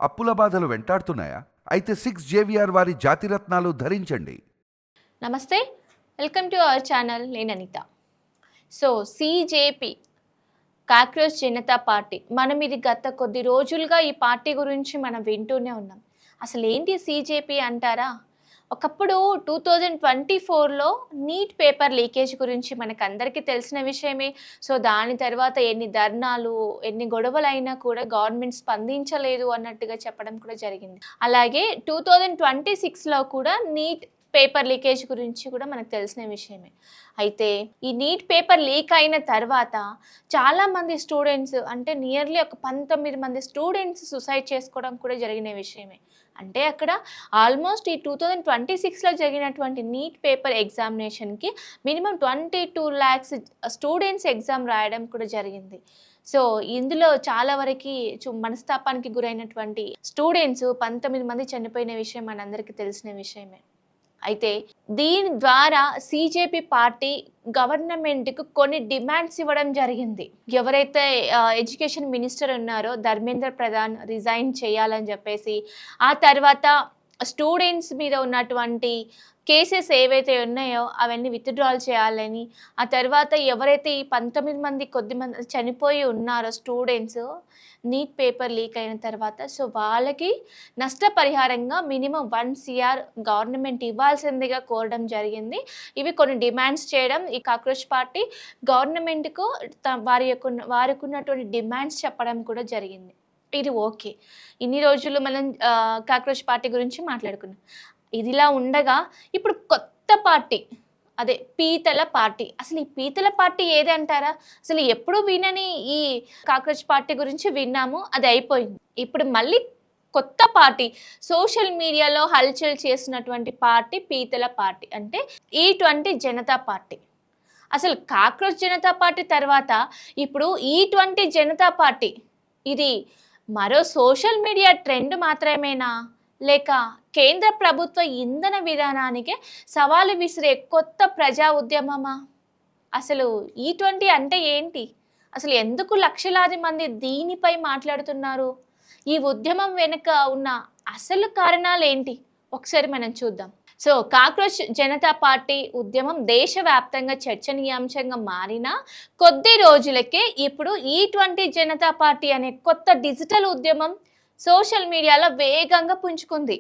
అప్పుల బాధలు వెంటాడుతున్నాయా? అయితే 6 JVR వారి జాతిరత్నాలు ధరించండి. నమస్తే, వెల్కమ్ టు అవర్ ఛానల్. నేను Anitha. So CJP, cockroach Janata party, మనం ఇది గత కొద్ది రోజులుగా ఈ పార్టీ గురించి మనం వింటూనే ఉన్నాం. అసలు ఏంటి సిజేపీ అంటారా? ఒకప్పుడు 2024లో నీట్ పేపర్ లీకేజ్ గురించి మనకందరికీ తెలిసిన విషయమే. సో దాని తర్వాత ఎన్ని ధర్నాలు, ఎన్ని గొడవలైనా కూడా గవర్నమెంట్ స్పందించలేదు అన్నట్టుగా చెప్పడం కూడా జరిగింది. అలాగే 2026లో కూడా నీట్ పేపర్ లీకేజ్ గురించి కూడా మనకు తెలిసిన విషయమే. అయితే ఈ నీట్ పేపర్ లీక్ అయిన తర్వాత చాలామంది స్టూడెంట్స్, అంటే నియర్లీ ఒక 19 మంది స్టూడెంట్స్ సూసైడ్ చేసుకోవడం కూడా జరిగిన విషయమే. అంటే అక్కడ ఆల్మోస్ట్ ఈ 2026లో జరిగినటువంటి నీట్ పేపర్ ఎగ్జామినేషన్కి మినిమం 22 lakhs స్టూడెంట్స్ ఎగ్జామ్ రాయడం కూడా జరిగింది. సో ఇందులో చాలా వరకు మనస్తాపానికి గురైనటువంటి స్టూడెంట్స్ 19 మంది చనిపోయిన విషయం మనందరికీ తెలిసిన విషయమే. అయితే దీని ద్వారా సిజేపీ పార్టీ గవర్నమెంట్కు కొన్ని డిమాండ్స్ ఇవ్వడం జరిగింది. ఎవరైతే ఎడ్యుకేషన్ మినిస్టర్ ఉన్నారో ధర్మేంద్ర ప్రధాన్ రిజైన్ చేయాలని చెప్పేసి, ఆ తర్వాత స్టూడెంట్స్ మీద ఉన్నటువంటి కేసెస్ ఏవైతే ఉన్నాయో అవన్నీ విత్డ్రాల్ చేయాలని, ఆ తర్వాత ఎవరైతే ఈ 19 మంది కొద్దిమంది చనిపోయి ఉన్నారో స్టూడెంట్స్ నీట్ పేపర్ లీక్ అయిన తర్వాత, సో వాళ్ళకి నష్టపరిహారంగా మినిమం 1 CR గవర్నమెంట్ ఇవ్వాల్సిందిగా కోరడం జరిగింది. ఇవి కొన్ని డిమాండ్స్ చేయడం ఈ కాక్రోచ్ పార్టీ గవర్నమెంట్కు వారికి ఉన్నటువంటి డిమాండ్స్ చెప్పడం కూడా జరిగింది. ఇది ఓకే. ఇన్ని రోజులు మనం కాక్రోచ్ పార్టీ గురించి మాట్లాడుకున్నాం. ఇదిలా ఉండగా ఇప్పుడు కొత్త పార్టీ, అదే పీతల పార్టీ. అసలు ఈ పీతల పార్టీ ఏది అంటారా? అసలు ఎప్పుడు వినని ఈ కాక్రోచ్ పార్టీ గురించి విన్నాము, అది అయిపోయింది. ఇప్పుడు మళ్ళీ కొత్త పార్టీ, సోషల్ మీడియాలో హల్చల్ చేసినటువంటి పార్టీ పీతల పార్టీ, అంటే E20 జనతా పార్టీ. అసలు కాక్రోచ్ జనతా పార్టీ తర్వాత ఇప్పుడు E20 జనతా పార్టీ, ఇది మరో సోషల్ మీడియా ట్రెండ్ మాత్రమేనా, లేక కేంద్ర ప్రభుత్వ ఇంధన విధానానికే సవాలు విసిరే కొత్త ప్రజా ఉద్యమమా? అసలు E20 అంటే ఏంటి? అసలు ఎందుకు లక్షలాది మంది దీనిపై మాట్లాడుతున్నారు? ఈ ఉద్యమం వెనుక ఉన్న అసలు కారణాలు ఏంటి? ఒకసారి మనం చూద్దాం. సో కాక్రోచ్ జనతా పార్టీ ఉద్యమం దేశవ్యాప్తంగా చర్చనీయాంశంగా మారిన కొద్ది రోజులకే ఇప్పుడు E20 జనతా పార్టీ అనే కొత్త డిజిటల్ ఉద్యమం సోషల్ మీడియాలో వేగంగా పుంజుకుంది.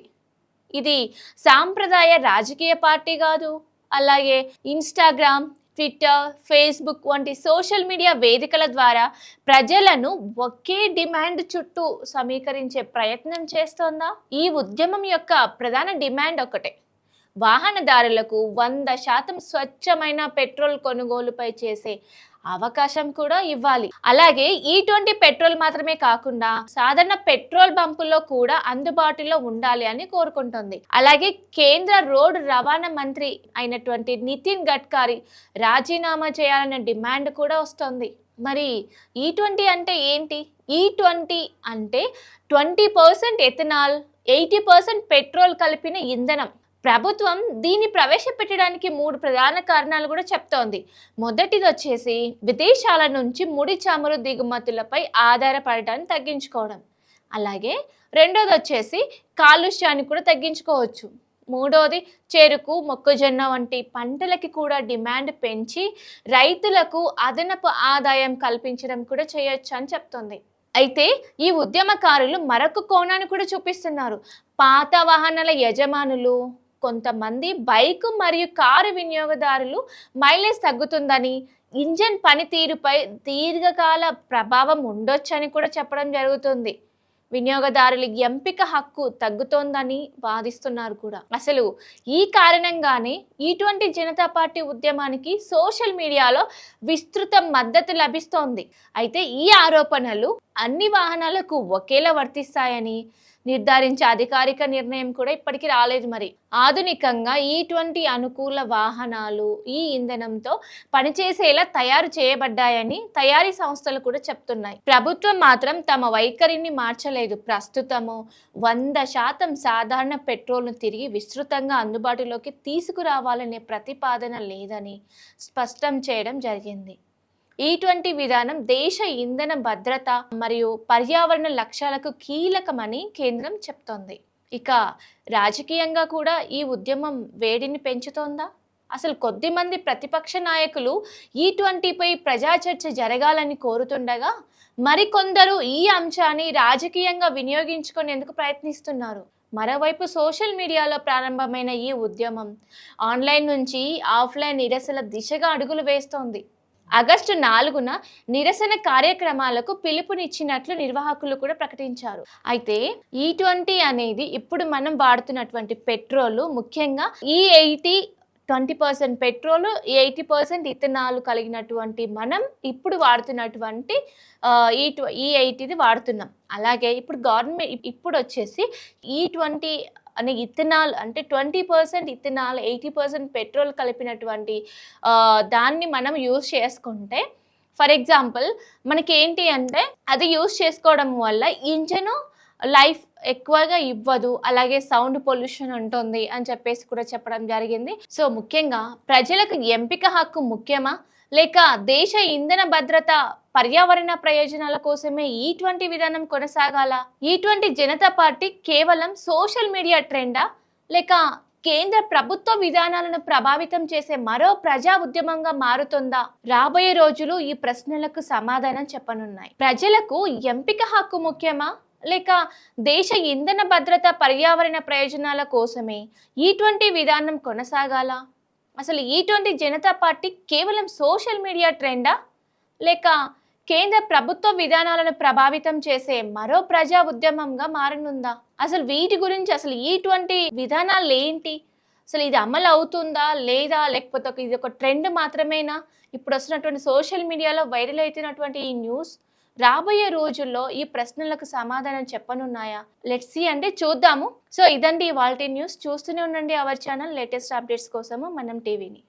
ఇది సాంప్రదాయ రాజకీయ పార్టీ కాదు. అలాగే ఇన్స్టాగ్రామ్, ట్విట్టర్, ఫేస్బుక్ వంటి సోషల్ మీడియా వేదికల ద్వారా ప్రజలను ఒకే డిమాండ్ చుట్టూ సమీకరించే ప్రయత్నం చేస్తోందా? ఈ ఉద్యమం యొక్క ప్రధాన డిమాండ్ ఒకటే: వాహనదారులకు 100% స్వచ్ఛమైన పెట్రోల్ కొనుగోలుపై చేసే అవకాశం కూడా ఇవ్వాలి. అలాగే E20 పెట్రోల్ మాత్రమే కాకుండా సాధారణ పెట్రోల్ బంపుల్లో కూడా అందుబాటులో ఉండాలి అని కోరుకుంటుంది. అలాగే కేంద్ర రోడ్డు రవాణా మంత్రి అయినటువంటి నితిన్ గడ్కరీ రాజీనామా చేయాలనే డిమాండ్ కూడా వస్తుంది. మరి E20 అంటే ఏంటి? E20 అంటే 20% ఎథనాల్, 80% పెట్రోల్ కలిపిన ఇంధనం. ప్రభుత్వం దీన్ని ప్రవేశపెట్టడానికి 3 ప్రధాన కారణాలు కూడా చెప్తోంది. మొదటిది వచ్చేసి విదేశాల నుంచి ముడి చమురు దిగుమతులపై ఆధారపడటాన్ని తగ్గించుకోవడం. అలాగే రెండోది వచ్చేసి కాలుష్యాన్ని కూడా తగ్గించుకోవచ్చు. మూడోది చెరుకు, మొక్కజొన్న వంటి పంటలకి కూడా డిమాండ్ పెంచి రైతులకు అదనపు ఆదాయం కల్పించడం కూడా చేయొచ్చు అని చెప్తోంది. అయితే ఈ ఉద్యమకారులు మరొక కోణాన్ని కూడా చూపిస్తున్నారు. పాత వాహనాల యజమానులు, కొంతమంది బైక్ మరియు కారు వినియోగదారులు మైలేజ్ తగ్గుతుందని, ఇంజన్ పనితీరుపై దీర్ఘకాల ప్రభావం ఉండొచ్చని కూడా చెప్పడం జరుగుతుంది. వినియోగదారుల ఎంపిక హక్కు తగ్గుతోందని వాదిస్తున్నారు కూడా. అసలు ఈ కారణంగానే E20 జనతా పార్టీ ఉద్యమానికి సోషల్ మీడియాలో విస్తృత మద్దతు లభిస్తోంది. అయితే ఈ ఆరోపణలు అన్ని వాహనాలకు ఒకేలా వర్తిస్తాయని నిర్ధారించే అధికారిక నిర్ణయం కూడా ఇప్పటికీ రాలేదు. మరి ఆధునికంగా E20 అనుకూల వాహనాలు ఈ ఇంధనంతో పనిచేసేలా తయారు చేయబడ్డాయని తయారీ సంస్థలు కూడా చెప్తున్నాయి. ప్రభుత్వం మాత్రం తమ వైఖరిని మార్చలేదు. ప్రస్తుతము 100% సాధారణ పెట్రోల్ను తిరిగి విస్తృతంగా అందుబాటులోకి తీసుకురావాలనే ప్రతిపాదన లేదని స్పష్టం చేయడం జరిగింది. ఇటువంటి విధానం దేశ ఇంధన భద్రత మరియు పర్యావరణ లక్ష్యాలకు కీలకమని కేంద్రం చెప్తోంది. ఇక రాజకీయంగా కూడా ఈ ఉద్యమం వేడిని పెంచుతోందా? అసలు కొద్దిమంది ప్రతిపక్ష నాయకులు ఈ20పై ప్రజా చర్చ జరగాలని కోరుతుండగా మరికొందరు ఈ అంశాన్ని రాజకీయంగా వినియోగించుకునేందుకు ప్రయత్నిస్తున్నారు. మరోవైపు సోషల్ మీడియాలో ప్రారంభమైన ఈ ఉద్యమం ఆన్లైన్ నుంచి ఆఫ్లైన్ నిరసన దిశగా అడుగులు వేస్తోంది. ఆగస్టు 4న నిరసన కార్యక్రమాలకు పిలుపునిచ్చినట్లు నిర్వాహకులు కూడా ప్రకటించారు. అయితే ఈ20 అనేది ఇప్పుడు మనం వాడుతున్నటువంటి పెట్రోలు, ముఖ్యంగా ఈ80 20% పెట్రోల్, 80% ఇథనాల్ కలిగినటువంటి మనం ఇప్పుడు వాడుతున్నటువంటి ఈ80ది వాడుతున్నాం. అలాగే ఇప్పుడు గవర్నమెంట్ ఇప్పుడు వచ్చేసి ఈ20 అనే ఇథనాల్ అంటే 20% ఇథనాల్ 80% పెట్రోల్ కలిపినటువంటి దాన్ని మనం యూజ్ చేసుకుంటే, ఫర్ ఎగ్జాంపుల్ మనకి ఏంటి అంటే అది యూజ్ చేసుకోవడం వల్ల ఇంజను లైఫ్ ఎక్కువగా ఇవ్వదు, అలాగే సౌండ్ పొల్యూషన్ ఉంటుంది అని చెప్పేసి కూడా చెప్పడం జరిగింది. సో ముఖ్యంగా ప్రజలకు ఎంపిక హక్కు ముఖ్యమా, లేక దేశ ఇంధన భద్రత పర్యావరణ ప్రయోజనాల కోసమే ఈ20 విధానం కొనసాగాల? ఈ20 జనతా పార్టీ కేవలం సోషల్ మీడియా ట్రెండా, లేక కేంద్ర ప్రభుత్వ విధానాలను ప్రభావితం చేసే మరో ప్రజా ఉద్యమంగా మారుతుందా? రాబోయే రోజులు ఈ ప్రశ్నలకు సమాధానం చెప్పనున్నాయి. ప్రజలకు ఎంపిక హక్కు ముఖ్యమా, లేక దేశ ఇంధన భద్రత పర్యావరణ ప్రయోజనాల కోసమే ఈ20 విధానం కొనసాగాల? అసలు ఈ20 జనతా పార్టీ కేవలం సోషల్ మీడియా ట్రెండా, లేక కేంద్ర ప్రభుత్వ విధానాలను ప్రభావితం చేసే మరో ప్రజా ఉద్యమంగా మారనుందా? అసలు వీటి గురించి అసలు ఈ20 విధానాలు ఏంటి, అసలు ఇది అమలు అవుతుందా లేదా, లేకపోతే ఇది ఒక ట్రెండ్ మాత్రమేనా? ఇప్పుడు వస్తున్నటువంటి సోషల్ మీడియాలో వైరల్ అవుతున్నటువంటి ఈ న్యూస్ రాబోయే రోజుల్లో ఈ ప్రశ్నలకు సమాధానం చెప్పనున్నాయా? లెట్స్ సీ, అంటే చూద్దాము. సో ఇదండి ఇవాల్టి న్యూస్. చూస్తూనే ఉండండి అవర్ ఛానల్. లేటెస్ట్ అప్డేట్స్ కోసము మనం టీవీని.